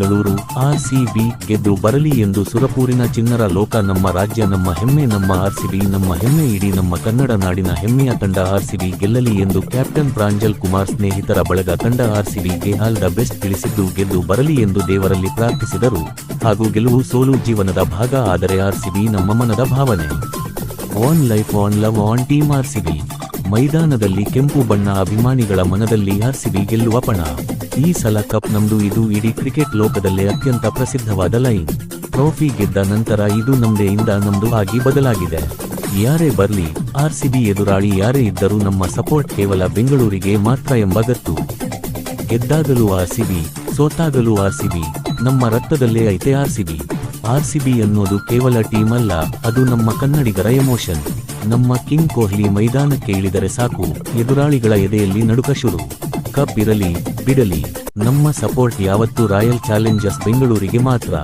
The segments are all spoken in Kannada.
ಬೆಂಗಳೂರು ಆರ್ಸಿಬಿ ಗೆದ್ದು ಬರಲಿ ಎಂದು ಸುರಪೂರಿನ ಚಿನ್ನರ ಲೋಕ ನಮ್ಮ ರಾಜ್ಯ ನಮ್ಮ ಹೆಮ್ಮೆ ನಮ್ಮ ಆರ್ಸಿಬಿ ನಮ್ಮ ಹೆಮ್ಮೆ ಇಡೀ ನಮ್ಮ ಕನ್ನಡ ನಾಡಿನ ಹೆಮ್ಮೆಯ ತಂಡ ಆರ್ಸಿಬಿ ಗೆಲ್ಲಲಿ ಎಂದು ಕ್ಯಾಪ್ಟನ್ ಪ್ರಾಂಜಲ್ ಕುಮಾರ್ ಸ್ನೇಹಿತರ ಬಳಗ ತಂಡ ಆರ್ಸಿಬಿಗೆ ಆಲ್ ದ ಬೆಸ್ಟ್ ತಿಳಿಸಿದ್ದು ಗೆದ್ದು ಬರಲಿ ಎಂದು ದೇವರಲ್ಲಿ ಪ್ರಾರ್ಥಿಸಿದರು. ಹಾಗೂ ಗೆಲುವು ಸೋಲು ಜೀವನದ ಭಾಗ, ಆದರೆ ಆರ್ಸಿಬಿ ನಮ್ಮ ಮನದ ಭಾವನೆ. On life on love on team RCB. ಮೈದಾನದಲ್ಲಿ ಕೆಂಪು ಬಣ್ಣ, ಅಭಿಮಾನಿಗಳ ಮನದಲ್ಲಿ ಆರ್ಸಿಬಿ ಗೆಲ್ಲುವ ಪಣ. ಈ ಸಲ ಕಪ್ ನಮ್ದು, ಇದು ಇಡೀ ಕ್ರಿಕೆಟ್ ಲೋಕದಲ್ಲೇ ಅತ್ಯಂತ ಪ್ರಸಿದ್ಧವಾದ ಲೈನ್. ಟ್ರೋಫಿ ಗೆದ್ದ ನಂತರ ಇದು ನಮ್ದೇ ಇಂದ ನಮ್ದು ಆಗಿ ಬದಲಾಗಿದೆ. ಯಾರೇ ಬರ್ಲಿ, ಆರ್ಸಿಬಿ ಎದುರಾಳಿ ಯಾರೇ ಇದ್ದರೂ ನಮ್ಮ ಸಪೋರ್ಟ್ ಕೇವಲ ಬೆಂಗಳೂರಿಗೆ ಮಾತ್ರ ಎಂಬ ಗತ್ತು. ಗೆದ್ದಾಗಲೂ ಆರ್ಸಿಬಿ, ಸೋತಾಗಲೂ ಆರ್ಸಿಬಿ, ನಮ್ಮ ರಕ್ತದಲ್ಲೇ ಐತೆ ಆರ್ಸಿಬಿ. ಆರ್ಸಿಬಿ ಅನ್ನೋದು ಕೇವಲ ಟೀಮ್ ಅಲ್ಲ, ಅದು ನಮ್ಮ ಕನ್ನಡಿಗರ ಎಮೋಷನ್. ನಮ್ಮ ಕಿಂಗ್ ಕೊಹ್ಲಿ ಮೈದಾನಕ್ಕೆ ಇಳಿದರೆ ಸಾಕು, ಎದುರಾಳಿಗಳ ಎದೆಯಲ್ಲಿ ನಡುಕ ಶುರು. ಕಪ್ ಇರಲಿ ಬಿಡಲಿ, ನಮ್ಮ ಸಪೋರ್ಟ್ ಯಾವತ್ತೂ ರಾಯಲ್ ಚಾಲೆಂಜರ್ಸ್ ಬೆಂಗಳೂರಿಗೆ ಮಾತ್ರ.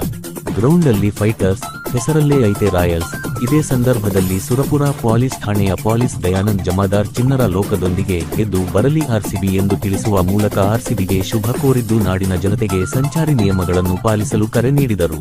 ಗ್ರೌಂಡಲ್ಲಿ ಫೈಟರ್ಸ್, ಹೆಸರಲ್ಲೇ ಐತೆ ರಾಯಲ್ಸ್. ಇದೇ ಸಂದರ್ಭದಲ್ಲಿ ಸುರಪುರ ಪೊಲೀಸ್ ಠಾಣೆಯ ಪೊಲೀಸ್ ದಯಾನಂದ್ ಜಮಾದಾರ್ ಚಿನ್ನರ ಲೋಕದೊಂದಿಗೆ ಗೆದ್ದು ಬರಲಿ ಆರ್ಸಿಬಿ ಎಂದು ತಿಳಿಸುವ ಮೂಲಕ ಆರ್ಸಿಬಿಗೆ ಶುಭ ಕೋರಿದ್ದು ನಾಡಿನ ಜನತೆಗೆ ಸಂಚಾರಿ ನಿಯಮಗಳನ್ನು ಪಾಲಿಸಲು ಕರೆ ನೀಡಿದರು.